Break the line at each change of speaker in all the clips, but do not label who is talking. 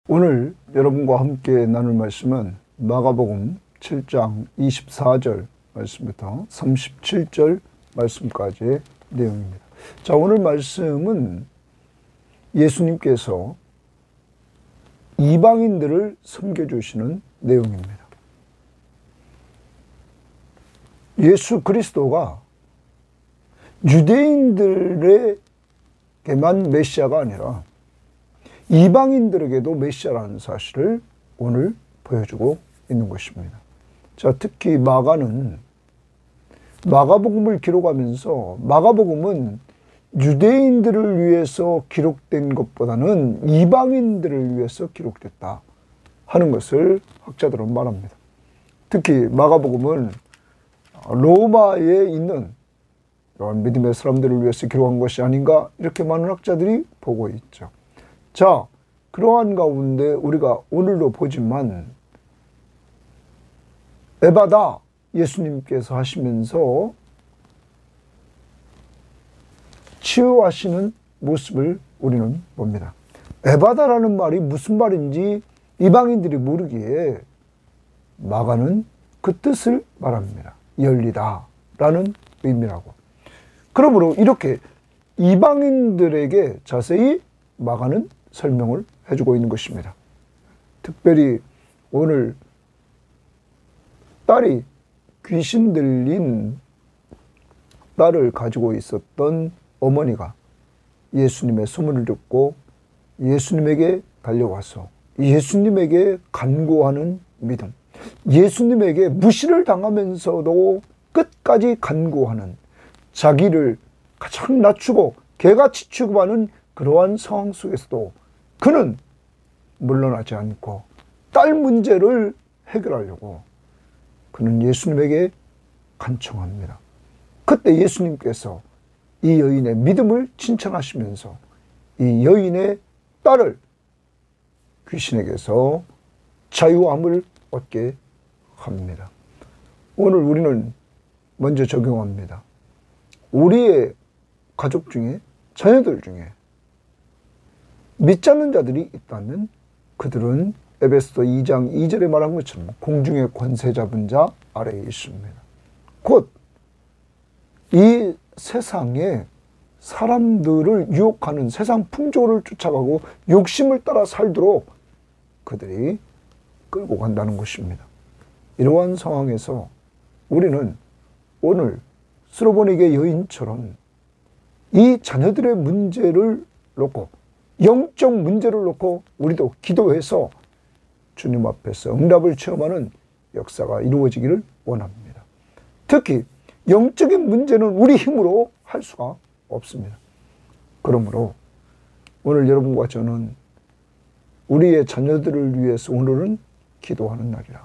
오늘 여러분과 함께 나눌 말씀은 마가복음 7장 24절 말씀부터 37절 말씀까지의 내용입니다. 자, 오늘 말씀은 예수님께서 이방인들을 섬겨주시는 내용입니다. 예수 그리스도가 유대인들에게만 메시아가 아니라 이방인들에게도 메시아라는 사실을 오늘 보여주고 있는 것입니다. 자, 특히 마가는 마가복음을 기록하면서 마가복음은 유대인들을 위해서 기록된 것보다는 이방인들을 위해서 기록됐다 하는 것을 학자들은 말합니다. 특히 마가복음은 로마에 있는 이런 믿음의 사람들을 위해서 기록한 것이 아닌가 이렇게 많은 학자들이 보고 있죠. 자, 그러한 가운데 우리가 오늘도 보지만 에바다 예수님께서 하시면서 치유하시는 모습을 우리는 봅니다. 에바다라는 말이 무슨 말인지 이방인들이 모르기에 마가는 그 뜻을 말합니다. 열리다 라는 의미라고. 그러므로 이렇게 이방인들에게 자세히 마가는 설명을 해주고 있는 것입니다. 특별히 오늘 딸이 귀신 들린 딸을 가지고 있었던 어머니가 예수님의 소문을 듣고 예수님에게 달려와서 예수님에게 간구하는 믿음, 예수님에게 무시를 당하면서도 끝까지 간구하는, 자기를 가장 낮추고 개같이 취급하는 그러한 상황 속에서도 그는 물러나지 않고 딸 문제를 해결하려고 그는 예수님에게 간청합니다. 그때 예수님께서 이 여인의 믿음을 칭찬하시면서 이 여인의 딸을 귀신에게서 자유함을 얻게 합니다. 오늘 우리는 먼저 적용합니다. 우리의 가족 중에, 자녀들 중에 믿지 않는 자들이 있다면 그들은 에베소서 2장 2절에 말한 것처럼 공중의 권세 잡은 자 아래에 있습니다. 곧 이 세상에 사람들을 유혹하는 세상 풍조를 쫓아가고 욕심을 따라 살도록 그들이 끌고 간다는 것입니다. 이러한 상황에서 우리는 오늘 스로보니게 여인처럼 이 자녀들의 문제를 놓고, 영적 문제를 놓고 우리도 기도해서 주님 앞에서 응답을 체험하는 역사가 이루어지기를 원합니다. 특히 영적인 문제는 우리 힘으로 할 수가 없습니다. 그러므로 오늘 여러분과 저는 우리의 자녀들을 위해서 오늘은 기도하는 날이라.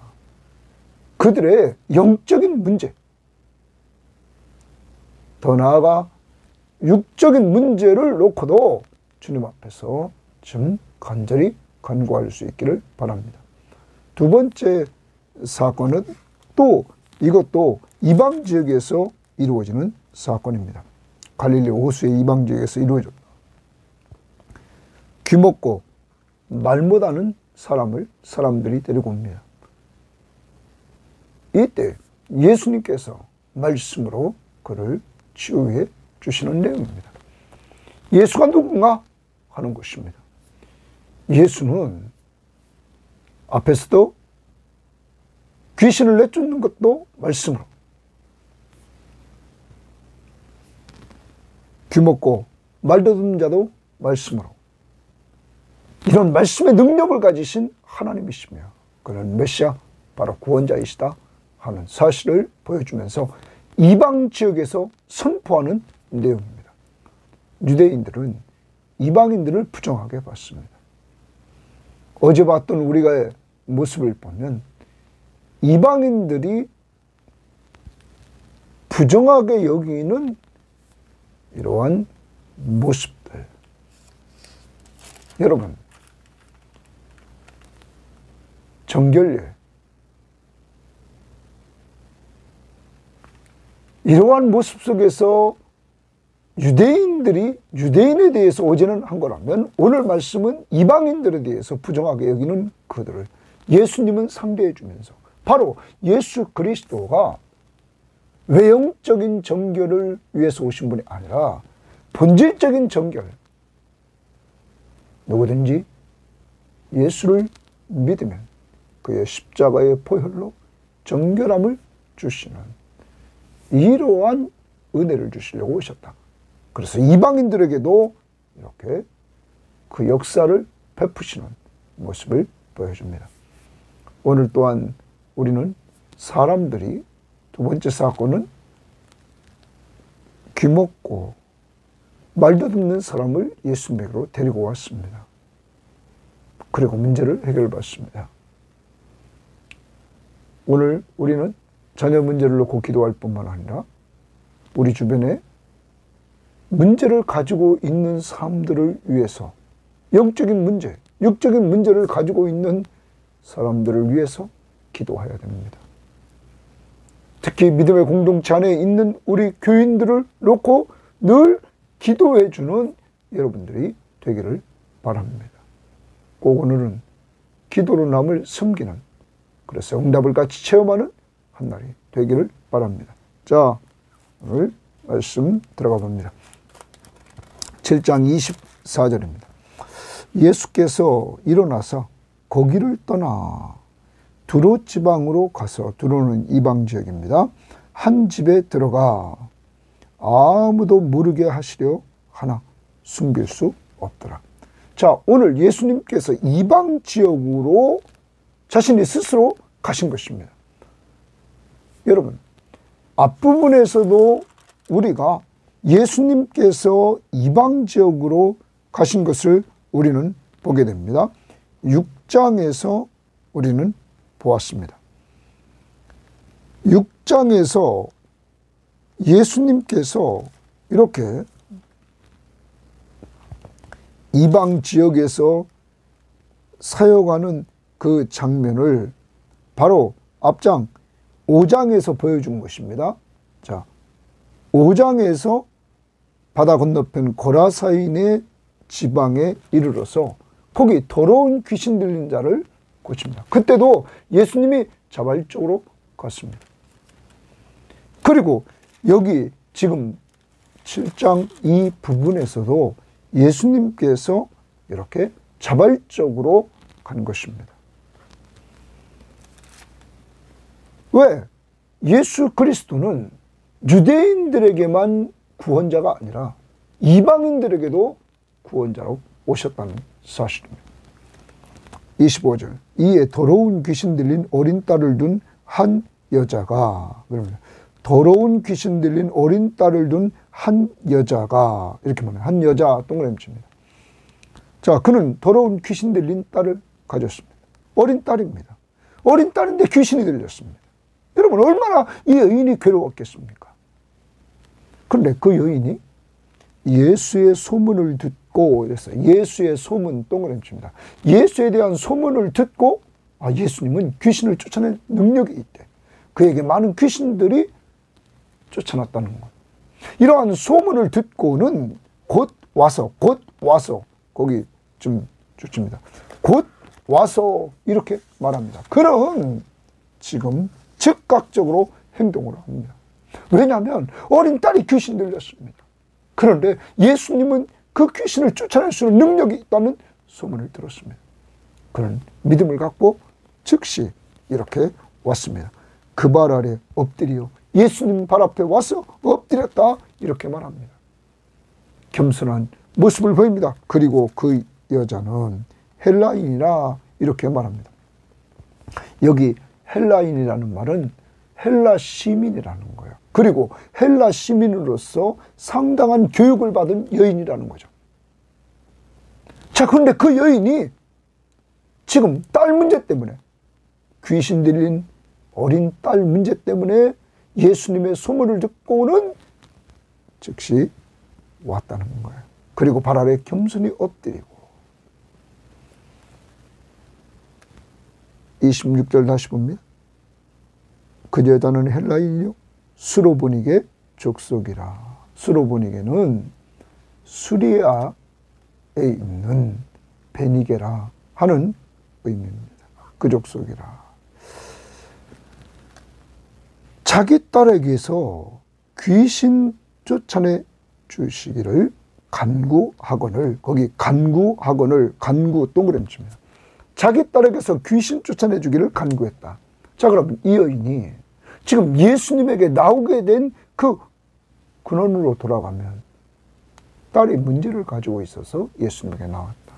그들의 영적인 문제, 더 나아가 육적인 문제를 놓고도 주님 앞에서 좀 간절히 간구할 수 있기를 바랍니다. 두 번째 사건은 또 이것도 이방 지역에서 이루어지는 사건입니다. 갈릴리 호수의 이방 지역에서 이루어졌다. 귀먹고 말 못하는 사람들이 데리고 옵니다. 이때 예수님께서 말씀으로 그를 치유해 주시는 내용입니다. 예수가 누군가 하는 것입니다. 예수는 앞에서도 귀신을 내쫓는 것도 말씀으로, 귀먹고 말더듬는 자도 말씀으로, 이런 말씀의 능력을 가지신 하나님이시며 그는 메시아, 바로 구원자이시다 하는 사실을 보여주면서 이방 지역에서 선포하는 내용입니다. 유대인들은 이방인들을 부정하게 봤습니다. 어제 봤던 우리가 모습을 보면 이방인들이 부정하게 여기는 이러한 모습들, 여러분, 정결례, 이러한 모습 속에서 유대인들이 유대인에 대해서 어제는 한 거라면 오늘 말씀은 이방인들에 대해서 부정하게 여기는 그들을 예수님은 상대해 주면서 바로 예수 그리스도가 외형적인 정결을 위해서 오신 분이 아니라 본질적인 정결, 누구든지 예수를 믿으면 그의 십자가의 보혈로 정결함을 주시는 이러한 은혜를 주시려고 오셨다. 그래서 이방인들에게도 이렇게 그 역사를 베푸시는 모습을 보여줍니다. 오늘 또한 우리는 사람들이 두 번째 사건은 귀먹고 말도 듣는 사람을 예수님에게로 데리고 왔습니다. 그리고 문제를 해결받습니다. 오늘 우리는 자녀 문제를 놓고 기도할 뿐만 아니라 우리 주변에 문제를 가지고 있는 사람들을 위해서 영적인 문제, 육적인 문제를 가지고 있는 사람들을 위해서 기도해야 됩니다. 특히 믿음의 공동체 안에 있는 우리 교인들을 놓고 늘 기도해 주는 여러분들이 되기를 바랍니다. 꼭 오늘은 기도로 남을 섬기는, 그래서 응답을 같이 체험하는 한 날이 되기를 바랍니다. 자, 오늘 말씀 들어가 봅니다. 7장 24절입니다. 예수께서 일어나서 거기를 떠나 두로 지방으로 가서, 두로는 이방 지역입니다. 한 집에 들어가 아무도 모르게 하시려 하나 숨길 수 없더라. 자, 오늘 예수님께서 이방 지역으로 자신이 스스로 가신 것입니다. 여러분, 앞부분에서도 우리가 예수님께서 이방 지역으로 가신 것을 우리는 보게 됩니다. 6장에서 우리는 보았습니다. 6장에서 예수님께서 이렇게 이방 지역에서 사역하는 그 장면을 바로 앞장 5장에서 보여준 것입니다. 자, 5장에서 바다 건너편 고라사인의 지방에 이르러서 거기 더러운 귀신 들린 자를 고칩니다. 그때도 예수님이 자발적으로 갔습니다. 그리고 여기 지금 7장 이 부분에서도 예수님께서 이렇게 자발적으로 간 것입니다. 왜? 예수 그리스도는 유대인들에게만 구원자가 아니라 이방인들에게도 구원자로 오셨다는 사실입니다. 25절, 이에 더러운 귀신 들린 어린 딸을 둔 한 여자가, 그러면 더러운 귀신 들린 어린 딸을 둔 한 여자가, 이렇게 말해요. 한 여자 동그라미 칩니다. 자, 그는 더러운 귀신 들린 딸을 가졌습니다. 어린 딸입니다. 어린 딸인데 귀신이 들렸습니다. 여러분, 얼마나 이 여인이 괴로웠겠습니까? 그런데 그 여인이 예수의 소문을 듣고, 그래서 예수의 소문 동그라미 칩니다. 예수에 대한 소문을 듣고, 아, 예수님은 귀신을 쫓아낼 능력이 있대. 그에게 많은 귀신들이 쫓아났다는 것. 이러한 소문을 듣고는 곧 와서 거기 좀 쫓습니다. 곧 와서 이렇게 말합니다. 그런 지금 즉각적으로 행동을 합니다. 왜냐하면 어린 딸이 귀신 들렸습니다. 그런데 예수님은 그 귀신을 쫓아낼 수 있는 능력이 있다는 소문을 들었습니다. 그런 믿음을 갖고 즉시 이렇게 왔습니다. 그 발 아래 엎드려 예수님 발 앞에 와서 엎드렸다, 이렇게 말합니다. 겸손한 모습을 보입니다. 그리고 그 여자는 헬라인이라 이렇게 말합니다. 여기 헬라인이라는 말은 헬라 시민이라는 거예요. 그리고 헬라 시민으로서 상당한 교육을 받은 여인이라는 거죠. 자, 그런데 그 여인이 지금 딸 문제 때문에, 귀신 들린 어린 딸 문제 때문에 예수님의 소문을 듣고는 즉시 왔다는 거예요. 그리고 발 아래 겸손히 엎드리고, 26절 다시 봅니다. 그 여자는 헬라인이요 수로보니게 족속이라. 수로보니게는 수리아에 있는 베니게라 하는 의미입니다. 그 족속이라. 자기 딸에게서 귀신 쫓아내 주시기를 간구하거늘, 거기 간구하거늘, 간구 동그라미 칩니다. 자기 딸에게서 귀신 쫓아내 주기를 간구했다. 자, 그럼 이 여인이 지금 예수님에게 나오게 된 그 근원으로 돌아가면 딸이 문제를 가지고 있어서 예수님에게 나왔다.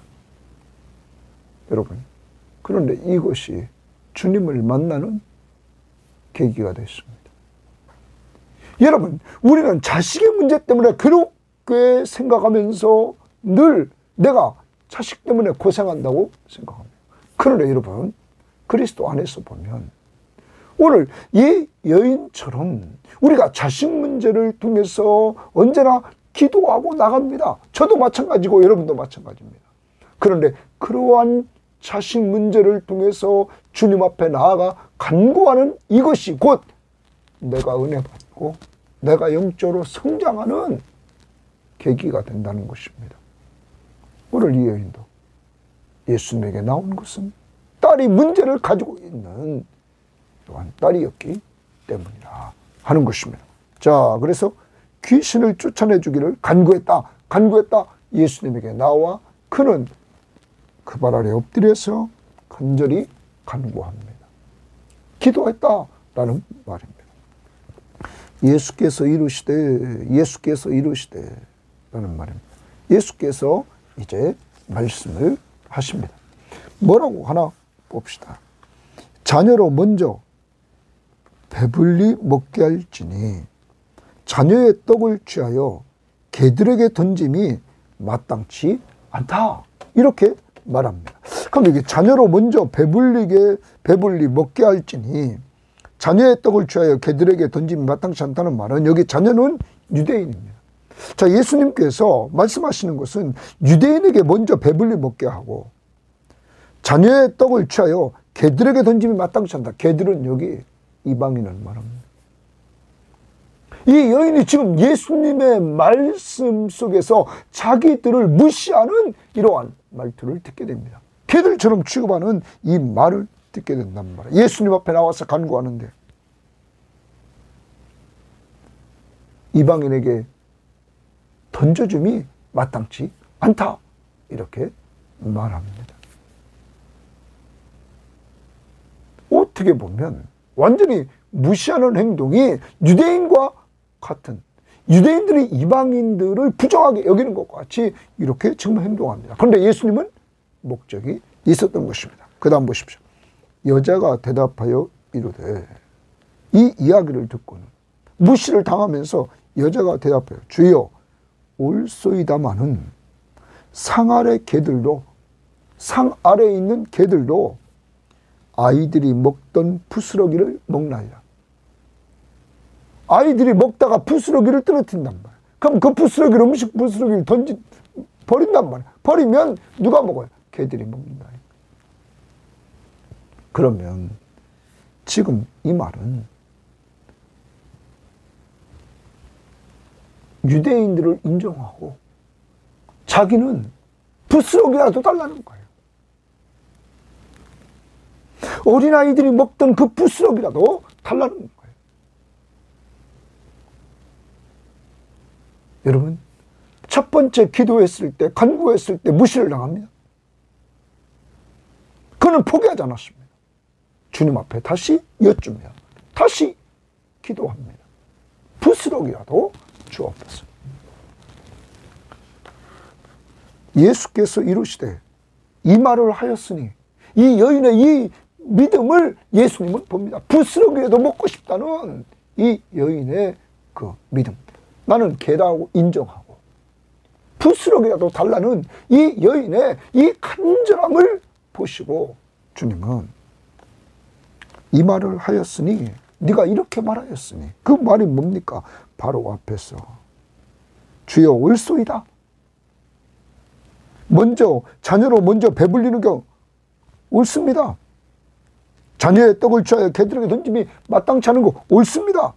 여러분, 그런데 이것이 주님을 만나는 계기가 됐습니다. 여러분, 우리는 자식의 문제 때문에 괴롭게 생각하면서 늘 내가 자식 때문에 고생한다고 생각합니다. 그런데 여러분, 그리스도 안에서 보면 오늘 이 여인처럼 우리가 자식 문제를 통해서 언제나 기도하고 나갑니다. 저도 마찬가지고 여러분도 마찬가지입니다. 그런데 그러한 자식 문제를 통해서 주님 앞에 나아가 간구하는 이것이 곧 내가 은혜 받고 내가 영적으로 성장하는 계기가 된다는 것입니다. 오늘 이 여인도 예수님에게 나온 것은 딸이 문제를 가지고 있는 또한 딸이었기 때문이라 하는 것입니다. 자, 그래서 귀신을 쫓아내 주기를 간구했다. 예수님에게 나와 그는 그 발 아래 엎드려서 간절히 간구합니다. 기도했다라는 말입니다. 예수께서 이루시되 라는 말입니다. 예수께서 이제 말씀을 하십니다. 뭐라고 하나 봅시다. 자녀로 먼저 배불리 먹게 할지니 자녀의 떡을 취하여 개들에게 던짐이 마땅치 않다. 이렇게 말합니다. 그럼 이게 자녀로 먼저 배불리 먹게 할지니 자녀의 떡을 취하여 개들에게 던짐이 마땅치 않다는 말은 여기 자녀는 유대인입니다. 자, 예수님께서 말씀하시는 것은 유대인에게 먼저 배불리 먹게 하고 자녀의 떡을 취하여 개들에게 던짐이 마땅치 않다. 개들은 여기 이방인을 말합니다. 이 여인이 지금 예수님의 말씀 속에서 자기들을 무시하는 이러한 말투를 듣게 됩니다. 개들처럼 취급하는 이 말을 듣게 된단 말이에요. 예수님 앞에 나와서 간구하는데 이방인에게 던져줌이 마땅치 않다. 이렇게 말합니다. 어떻게 보면 완전히 무시하는 행동이 유대인과 같은, 유대인들이 이방인들을 부정하게 여기는 것과 같이 이렇게 지금 행동합니다. 그런데 예수님은 목적이 있었던 것입니다. 그 다음 보십시오. 여자가 대답하여 이르되, 이 이야기를 듣고는 무시를 당하면서 여자가 대답해요. 주여, 올소이다마는 상 아래 있는 개들도 아이들이 먹던 부스러기를 먹나이다. 아이들이 먹다가 부스러기를 떨어뜨린단 말이야. 그럼 그 음식 부스러기를 버린단 말이야. 버리면 누가 먹어요? 개들이 먹는다. 그러면 지금 이 말은 유대인들을 인정하고 자기는 부스러기라도 달라는 거예요. 어린아이들이 먹던 그 부스러기라도 달라는 거예요. 여러분, 첫 번째 기도했을 때, 간구했을 때 무시를 당합니다. 그는 포기하지 않았습니다. 주님 앞에 다시 여쭈며 다시 기도합니다. 부스러기라도 주옵소서. 예수께서 이르시되 이 말을 하였으니 이 여인의 이 믿음을 예수님은 봅니다. 부스러기라도 먹고 싶다는 이 여인의 그 믿음. 나는 개라고 인정하고 부스러기라도 달라는 이 여인의 이 간절함을 보시고 주님은 이 말을 하였으니 네가 이렇게 말하였으니 그 말이 뭡니까? 바로 앞에서 주여 올소이다. 자녀로 먼저 배불리는 경우 옳습니다. 자녀의 떡을 취하여 개들에게 던짐이 마땅치 않은 거 옳습니다.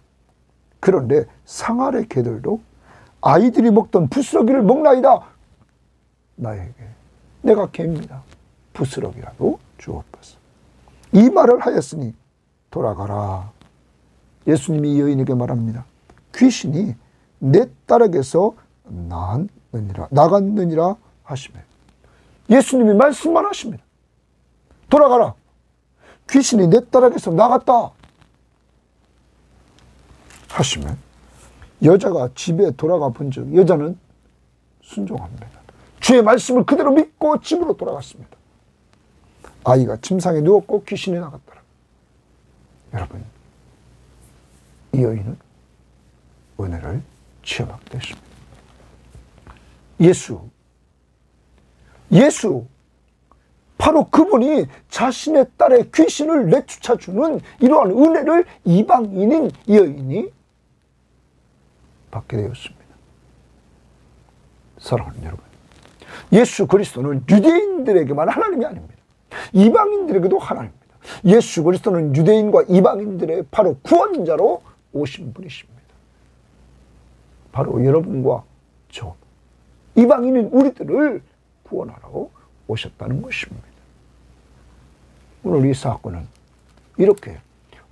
그런데 상 아래 개들도 아이들이 먹던 부스러기를 먹나이다. 나에게 내가 개입니다. 부스러기라도 주옵소서. 이 말을 하였으니 돌아가라. 예수님이 이 여인에게 말합니다. 귀신이 내 딸에게서 나갔느니라 하시며, 예수님이 말씀만 하십니다. 돌아가라. 귀신이 내 딸에게서 나갔다 하시면 여자가 집에 돌아가 본 적, 여자는 순종합니다. 주의 말씀을 그대로 믿고 집으로 돌아갔습니다. 아이가 침상에 누웠고 귀신이 나갔더라. 여러분, 이 여인은 은혜를 체험하게 됐습니다. 예수, 바로 그분이 자신의 딸의 귀신을 내쫓아주는 이러한 은혜를 이방인인 이 여인이 받게 되었습니다. 사랑하는 여러분, 예수 그리스도는 유대인들에게만 하나님이 아닙니다. 이방인들에게도 하나님입니다. 예수 그리스도는 유대인과 이방인들의 바로 구원자로 오신 분이십니다. 바로 여러분과 저 이방인인 우리들을 구원하러 오셨다는 것입니다. 오늘 이 사건은 이렇게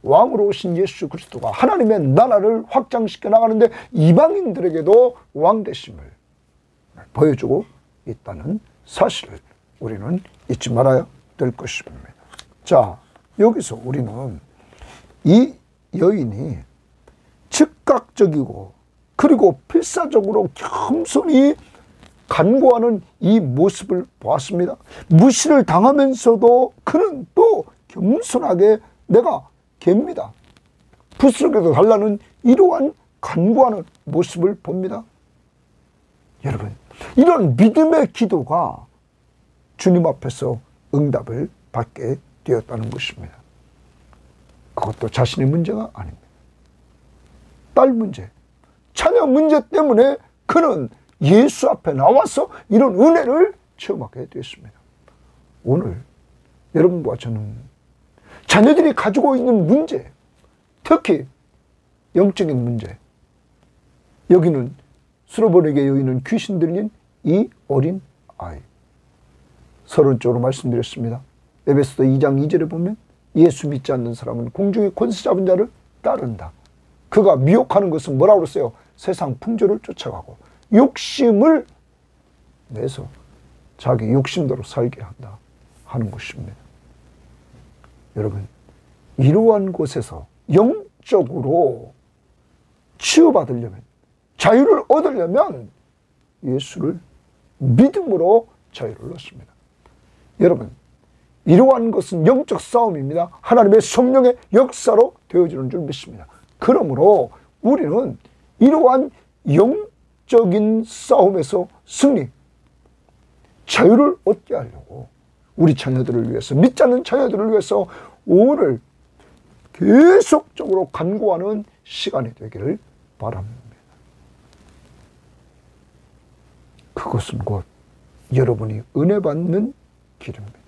왕으로 오신 예수 그리스도가 하나님의 나라를 확장시켜 나가는데 이방인들에게도 왕 되심을 보여주고 있다는 사실을 우리는 잊지 말아야 될 것입니다. 자, 여기서 우리는 이 여인이 즉각적이고 그리고 필사적으로 겸손히 간구하는 이 모습을 보았습니다. 무시를 당하면서도 그는 또 겸손하게 내가 개입니다. 부스러기도 달라는 이러한 간구하는 모습을 봅니다. 여러분, 이런 믿음의 기도가 주님 앞에서 응답을 받게 되었다는 것입니다. 그것도 자신의 문제가 아닙니다. 딸 문제, 자녀 문제 때문에 그는 예수 앞에 나와서 이런 은혜를 체험하게 되었습니다. 오늘 여러분과 저는 자녀들이 가지고 있는 문제, 특히 영적인 문제, 여기는 수로보네게 여인은 귀신 들린 이 어린 아이, 서론적으로 말씀드렸습니다. 에베소서 2장 2절에 보면 예수 믿지 않는 사람은 공중의 권세 잡은 자를 따른다. 그가 미혹하는 것은 뭐라고 그랬어요? 세상 풍조를 쫓아가고 욕심을 내서 자기 욕심대로 살게 한다 하는 것입니다. 여러분, 이러한 곳에서 영적으로 치유받으려면, 자유를 얻으려면 예수를 믿음으로 자유를 얻습니다. 여러분, 이러한 것은 영적 싸움입니다. 하나님의 성령의 역사로 되어지는 줄 믿습니다. 그러므로 우리는 이러한 영적인 싸움에서 승리, 자유를 얻게 하려고 우리 자녀들을 위해서, 믿지 않는 자녀들을 위해서 오늘 계속적으로 간구하는 시간이 되기를 바랍니다. 그것은 곧 여러분이 은혜 받는 길입니다.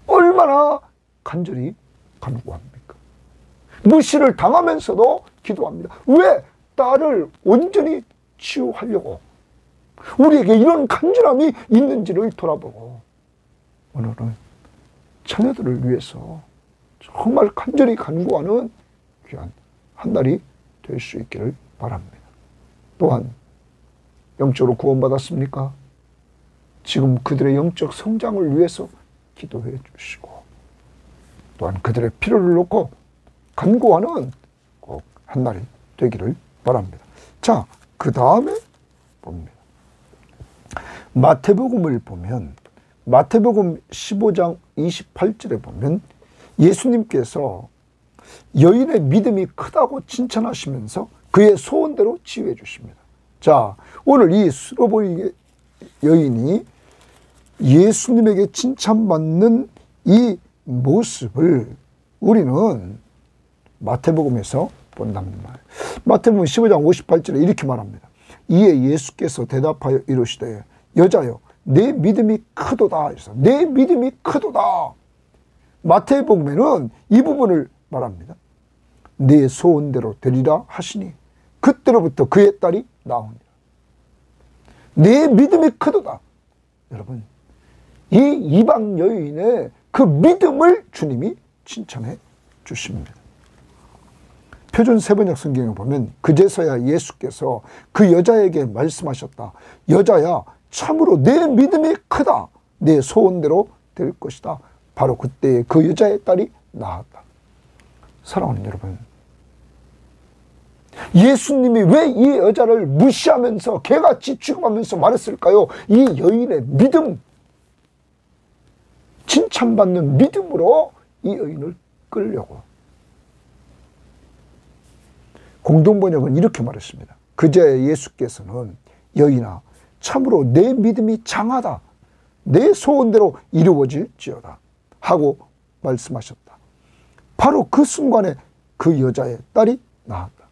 얼마나 간절히 간구합니까? 무시를 당하면서도 기도합니다. 왜? 딸을 온전히 치유하려고. 우리에게 이런 간절함이 있는지를 돌아보고 오늘은 자녀들을 위해서 정말 간절히 간구하는 귀한 한 날이 될 수 있기를 바랍니다. 또한 영적으로 구원받았습니까? 지금 그들의 영적 성장을 위해서 기도해 주시고, 또한 그들의 필요를 놓고 간구하는 꼭 한 날이 되기를 바랍니다. 자, 그 다음에 봅니다. 마태복음을 보면, 마태복음 15장 28절에 보면 예수님께서 여인의 믿음이 크다고 칭찬하시면서 그의 소원대로 치유해 주십니다. 자, 오늘 이 수로보니 여인이 예수님에게 칭찬받는 이 모습을 우리는 마태복음에서 본단 말이에요. 마태복음 15장 58절에 이렇게 말합니다. 이에 예수께서 대답하여 이르시되 여자여 내 믿음이 크도다. 내 믿음이 크도다. 마태복음에는 이 부분을 말합니다. 내 소원대로 되리라 하시니 그때로부터 그의 딸이 나오니라. 내 믿음이 크도다. 여러분, 이 이방 여인의 그 믿음을 주님이 칭찬해 주십니다. 표준 세번역 성경에 보면 그제서야 예수께서 그 여자에게 말씀하셨다. 여자야, 참으로 내 믿음이 크다. 내 소원대로 될 것이다. 바로 그때 그 여자의 딸이 나았다. 사랑하는 여러분, 예수님이 왜 이 여자를 무시하면서 개같이 취급하면서 말했을까요? 이 여인의 믿음, 칭찬받는 믿음으로 이 여인을 끌려고. 공동번역은 이렇게 말했습니다. 그제 예수께서는 여인아, 참으로 내 믿음이 장하다. 내 소원대로 이루어질지어다 하고 말씀하셨다. 바로 그 순간에 그 여자의 딸이 나았다.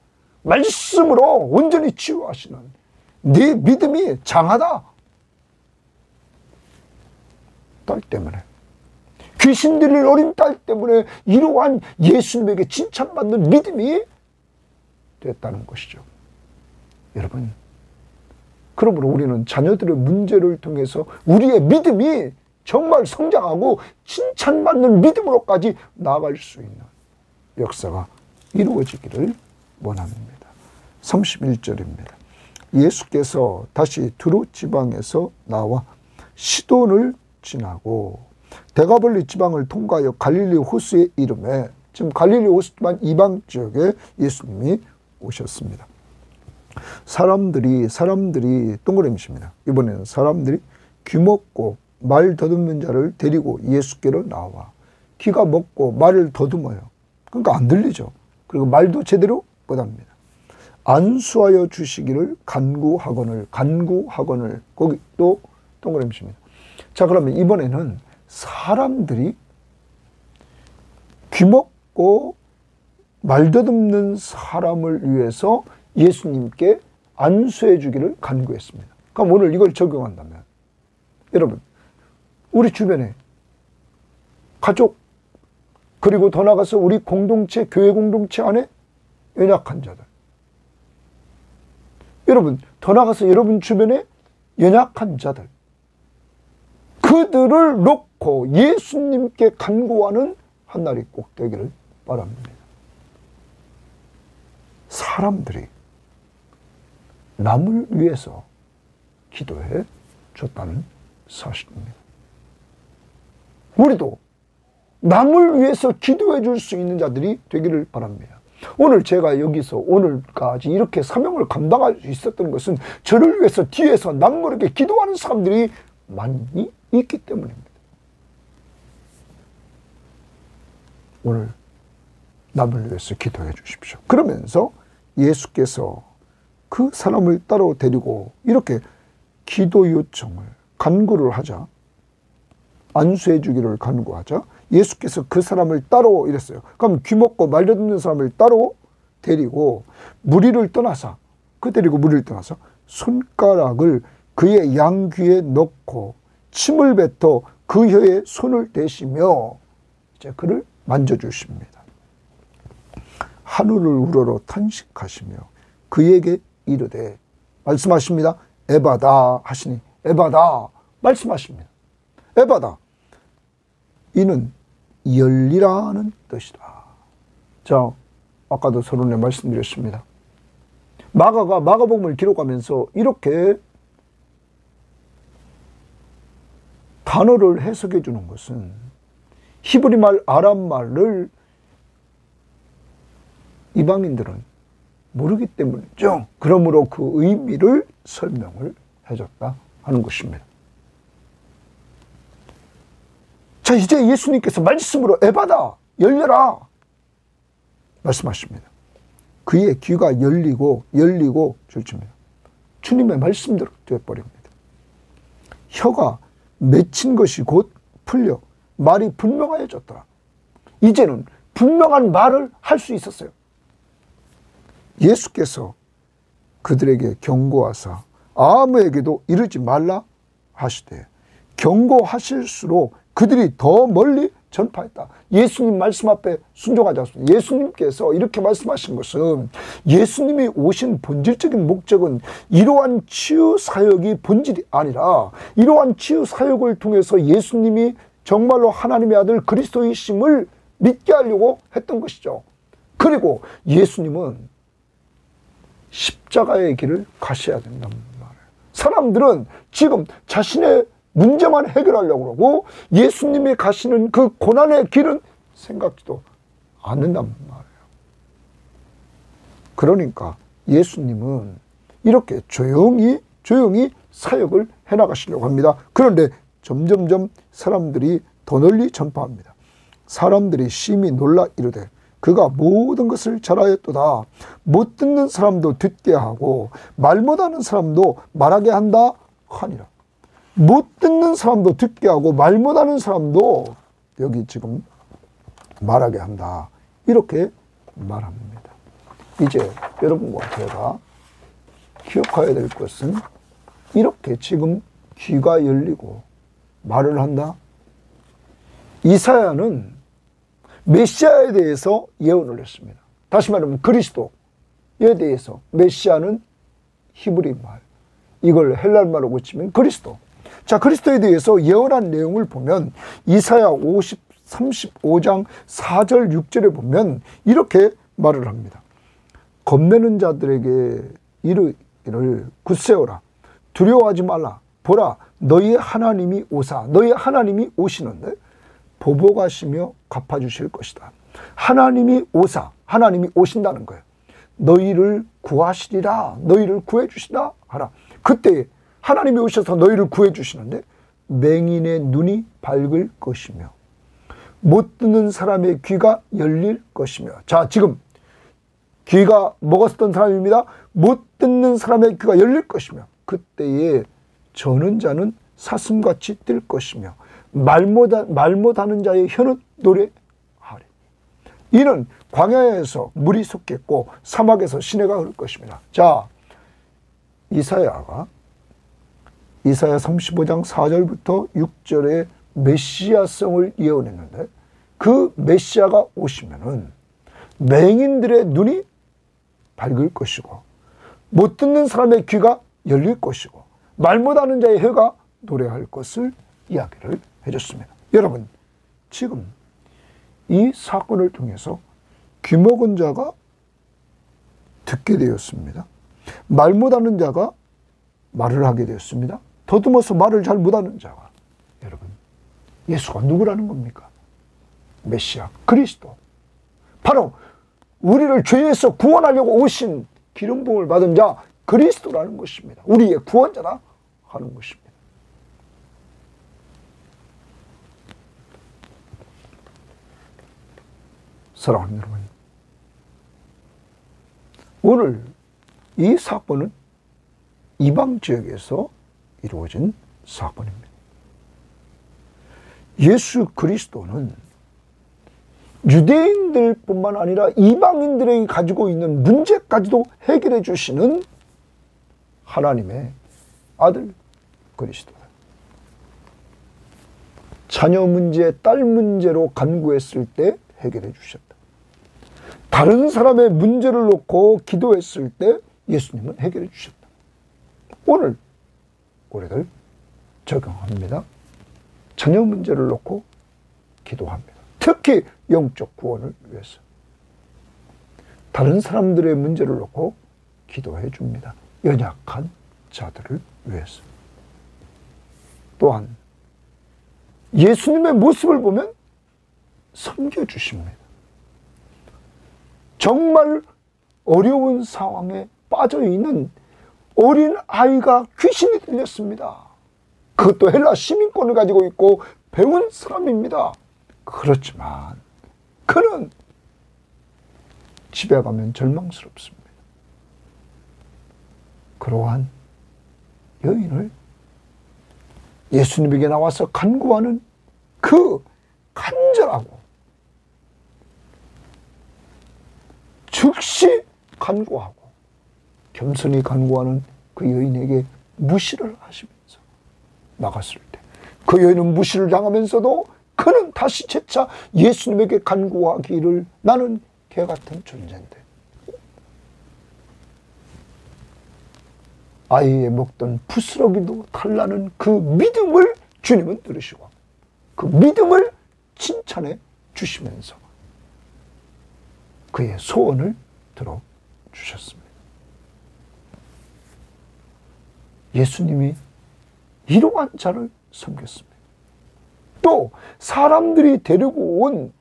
말씀으로 온전히 치유하시는 네 믿음이 장하다. 딸 때문에, 귀신 들린 어린 딸 때문에 이러한 예수님에게 칭찬받는 믿음이 됐다는 것이죠. 여러분, 그러므로 우리는 자녀들의 문제를 통해서 우리의 믿음이 정말 성장하고 칭찬받는 믿음으로까지 나아갈 수 있는 역사가 이루어지기를 원합니다. 31절입니다. 예수께서 다시 두로 지방에서 나와 시돈을 지나고 데가볼리 지방을 통과하여 갈릴리 호수에 이르매, 지금 갈릴리 호수만 이방 지역에 예수님이 오셨습니다. 사람들이 동그라미십니다. 이번에는 사람들이 귀먹고 말 더듬는 자를 데리고 예수께로 나와. 귀가 먹고 말을 더듬어요. 그러니까 안 들리죠. 그리고 말도 제대로 못합니다. 안수하여 주시기를 간구하거늘, 거기 또 동그라미십니다. 자, 그러면 이번에는 사람들이 귀먹고 말 더듬는 사람을 위해서 예수님께 안수해 주기를 간구했습니다. 그럼 오늘 이걸 적용한다면, 여러분, 우리 주변에 가족, 그리고 더 나아가서 우리 공동체, 교회 공동체 안에 연약한 자들, 여러분, 더 나아가서 여러분 주변에 연약한 자들, 그들을 놓고 예수님께 간구하는 한 날이 꼭 되기를 바랍니다. 사람들이 남을 위해서 기도해 줬다는 사실입니다. 우리도 남을 위해서 기도해 줄 수 있는 자들이 되기를 바랍니다. 오늘 제가 여기서 오늘까지 이렇게 사명을 감당할 수 있었던 것은 저를 위해서 뒤에서 남모르게 기도하는 사람들이 많이 있기 때문입니다. 오늘 남을 위해서 기도해 주십시오. 그러면서 예수께서 그 사람을 따로 데리고 이렇게 기도 요청을, 간구를 하자, 안수해 주기를 간구하자, 예수께서 그 사람을 따로 이랬어요. 그럼 귀먹고 말 더듬는 사람을 따로 데리고 무리를 떠나서, 손가락을 그의 양귀에 넣고 침을 뱉어 그 혀에 손을 대시며 이제 그를 만져주십니다. 하늘을 우러러 탄식하시며 그에게 이르되, 말씀하십니다. 에바다 하시니, 에바다 말씀하십니다. 에바다, 이는 열리라는 뜻이다. 자, 아까도 서론에 말씀드렸습니다. 마가가 마가복음을 기록하면서 이렇게 단어를 해석해 주는 것은 히브리 말, 아람 말을 이방인들은 모르기 때문이죠. 그러므로 그 의미를 설명을 해줬다 하는 것입니다. 자, 이제 예수님께서 말씀으로 에바다, 열려라 말씀하십니다. 그의 귀가 열리고 줄칩니다. 주님의 말씀대로 되어버립니다. 혀가 맺힌 것이 곧 풀려 말이 분명하여졌더라. 이제는 분명한 말을 할 수 있었어요. 예수께서 그들에게 경고하사 아무에게도 이르지 말라 하시되, 경고하실수록 그들이 더 멀리 전파했다. 예수님 말씀 앞에 순종하지 않습니다. 예수님께서 이렇게 말씀하신 것은 예수님이 오신 본질적인 목적은 이러한 치유 사역이 본질이 아니라 이러한 치유 사역을 통해서 예수님이 정말로 하나님의 아들 그리스도이심을 믿게 하려고 했던 것이죠. 그리고 예수님은 십자가의 길을 가셔야 된단 말이에요. 사람들은 지금 자신의 문제만 해결하려고 그러고 예수님이 가시는 그 고난의 길은 생각지도 않는단 말이에요. 그러니까 예수님은 이렇게 조용히 사역을 해나가시려고 합니다. 그런데 점점점 사람들이 더 널리 전파합니다. 사람들이 심히 놀라 이르되 그가 모든 것을 잘하였도다. 못 듣는 사람도 듣게 하고 말 못하는 사람도 말하게 한다 하니라. 못 듣는 사람도 듣게 하고 말 못하는 사람도 여기 지금 말하게 한다. 이렇게 말합니다. 이제 여러분과 제가 기억해야 될 것은 이렇게 지금 귀가 열리고 말을 한다. 이사야는 메시아에 대해서 예언을 했습니다. 다시 말하면 그리스도에 대해서, 메시아는 히브리 말, 이걸 헬랄말로 고치면 그리스도. 자, 그리스도에 대해서 예언한 내용을 보면 이사야 35장 4절 6절에 보면 이렇게 말을 합니다. 겁내는 자들에게 이르기를 굳세어라. 두려워하지 말라. 보라, 너희의 하나님이 오사. 너희의 하나님이 오시는데 보복하시며 갚아주실 것이다. 하나님이 오사, 하나님이 오신다는 거예요. 너희를 구하시리라, 너희를 구해주시다 하라. 그때 하나님이 오셔서 너희를 구해주시는데 맹인의 눈이 밝을 것이며 못 듣는 사람의 귀가 열릴 것이며. 자, 지금 귀가 먹었던 사람입니다. 못 듣는 사람의 귀가 열릴 것이며 그때에 저는 자는 사슴같이 뛸 것이며 말 못하는 자의 혀는 노래하리. 이는 광야에서 물이 솟겠고 사막에서 시내가 흐를 것입니다. 자, 이사야가 이사야 35장 4절부터 6절에 메시아성을 예언했는데 그 메시아가 오시면은 맹인들의 눈이 밝을 것이고 못 듣는 사람의 귀가 열릴 것이고 말 못하는 자의 혀가 노래할 것을 이야기를 해줬습니다. 여러분, 지금 이 사건을 통해서 귀 먹은 자가 듣게 되었습니다. 말 못하는 자가 말을 하게 되었습니다. 더듬어서 말을 잘 못하는 자가, 여러분, 예수가 누구라는 겁니까? 메시아 그리스도, 바로 우리를 죄에서 구원하려고 오신 기름 부음을 받은 자 그리스도라는 것입니다. 우리의 구원자라 하는 것입니다. 사랑하는 여러분, 오늘 이 사건은 이방 지역에서 이루어진 사건입니다. 예수 그리스도는 유대인들뿐만 아니라 이방인들이 가지고 있는 문제까지도 해결해 주시는 하나님의 아들 그리스도다. 자녀 문제, 딸 문제로 간구했을 때 해결해 주셨다. 다른 사람의 문제를 놓고 기도했을 때 예수님은 해결해 주셨다. 오늘 우리들 적용합니다. 자녀 문제를 놓고 기도합니다. 특히 영적 구원을 위해서. 다른 사람들의 문제를 놓고 기도해 줍니다. 연약한 자들을 위해서. 또한 예수님의 모습을 보면 섬겨주십니다. 정말 어려운 상황에 빠져있는 어린 아이가 귀신이 들렸습니다. 그것도 헬라 시민권을 가지고 있고 배운 사람입니다. 그렇지만 그는 집에 가면 절망스럽습니다. 그러한 여인을 예수님에게 나와서 간구하는 그 간절하고 즉시 간구하고 겸손히 간구하는 그 여인에게 무시를 하시면서 나갔을 때 그 여인은 무시를 당하면서도 그는 다시 재차 예수님에게 간구하기를 나는 개 같은 존재인데 아이에 먹던 부스러기도 달라는 그 믿음을 주님은 들으시고 그 믿음을 칭찬해 주시면서 그의 소원을 들어주셨습니다. 예수님이 이러한 자를 섬겼습니다. 또 사람들이 데리고 온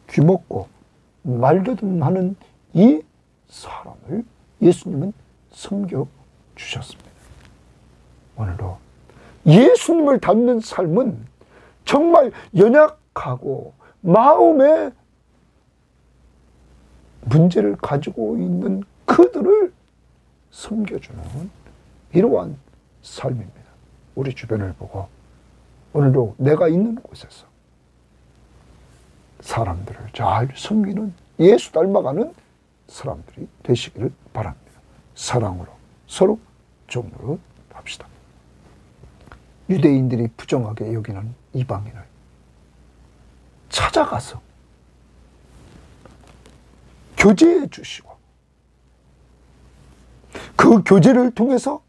귀먹고 말더듬하는 이 사람을 예수님은 섬겨주셨습니다. 오늘도 예수님을 닮는 삶은 정말 연약하고 마음에 문제를 가지고 있는 그들을 섬겨주는 이러한 삶입니다. 우리 주변을 보고 오늘도 내가 있는 곳에서 사람들을 잘 섬기는 예수 닮아가는 사람들이 되시기를 바랍니다. 사랑으로 서로 종로를 합시다. 유대인들이 부정하게 여기는 이방인을 찾아가서 교제해 주시고 그 교제를 통해서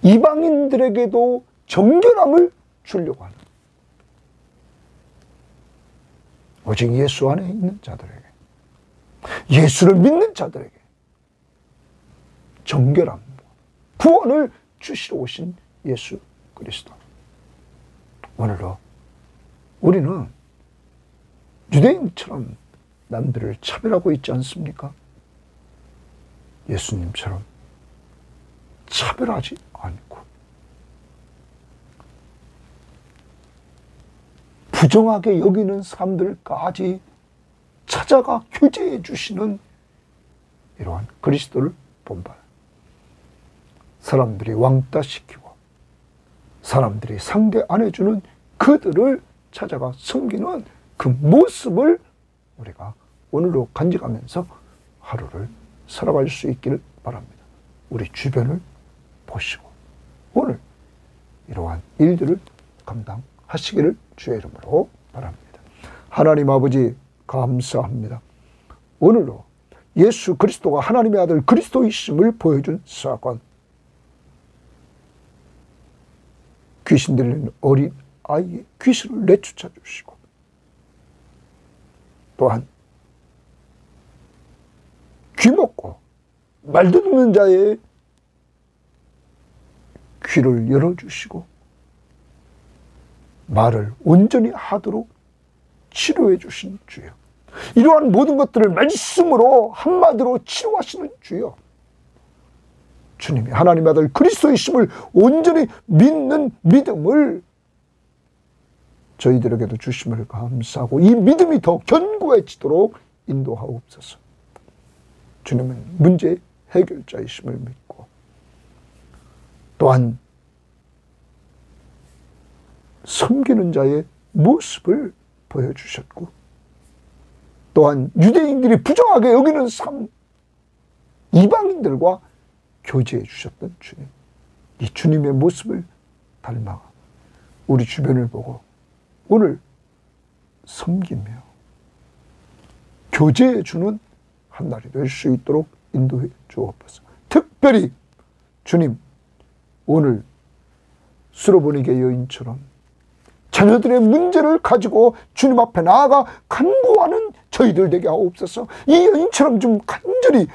이방인들에게도 정결함을 주려고 하는 오직 예수 안에 있는 자들에게 예수를 믿는 자들에게 정결함 구원을 주시러 오신 예수 그리스도. 오늘도 우리는 유대인처럼 남들을 차별하고 있지 않습니까? 예수님처럼 차별하지 않고 부정하게 여기는 사람들까지 찾아가 교제해 주시는 이러한 그리스도를 본받아 사람들이 왕따시키고 사람들이 상대 안 해주는 그들을 찾아가 섬기는 그 모습을 우리가 오늘로 간직하면서 하루를 살아갈 수 있기를 바랍니다. 우리 주변을 보시고 오늘 이러한 일들을 감당하시기를 주의 이름으로 바랍니다. 하나님 아버지 감사합니다. 오늘로 예수 그리스도가 하나님의 아들 그리스도이심을 보여준 사건, 귀신 들리는 어린 아이의 귀신을 내쫓아 주시고 또한 귀먹고 말도 듣는 자의 귀를 열어주시고 말을 온전히 하도록 치료해 주신 주여, 이러한 모든 것들을 말씀으로 한마디로 치료하시는 주여, 주님이 하나님의 아들 그리스도이심을 온전히 믿는 믿음을 저희들에게도 주심을 감사하고 이 믿음이 더 견고해지도록 인도하옵소서. 주님은 문제 해결자이심을 믿고 또한 섬기는 자의 모습을 보여주셨고 또한 유대인들이 부정하게 여기는 삶, 이방인들과 교제해 주셨던 주님, 이 주님의 모습을 닮아 우리 주변을 보고 오늘 섬기며 교제해 주는 한 날이 될 수 있도록 인도해 주옵소서. 특별히 주님, 오늘 수로보니게 여인처럼 자녀들의 문제를 가지고 주님 앞에 나아가 간구하는 저희들 되게 하옵소서. 이 여인처럼 좀 간절히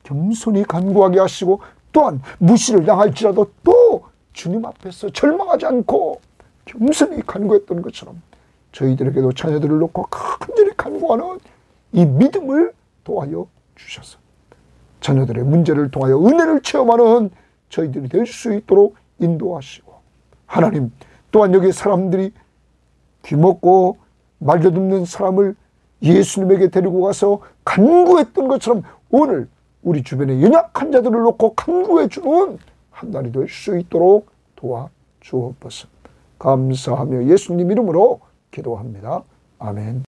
겸손히 간구하게 하시고 또한 무시를 당할지라도 또 주님 앞에서 절망하지 않고 겸손히 간구했던 것처럼 저희들에게도 자녀들을 놓고 간절히 간구하는 이 믿음을 도와여 주셔서 자녀들의 문제를 통하여 은혜를 체험하는 저희들이 될 수 있도록 인도하시고, 하나님 또한 여기 사람들이 귀먹고 말도 듣는 사람을 예수님에게 데리고 가서 간구했던 것처럼 오늘 우리 주변에 연약한 자들을 놓고 간구해 주는 한 날이 될 수 있도록 도와주옵소서. 감사하며 예수님 이름으로 기도합니다. 아멘.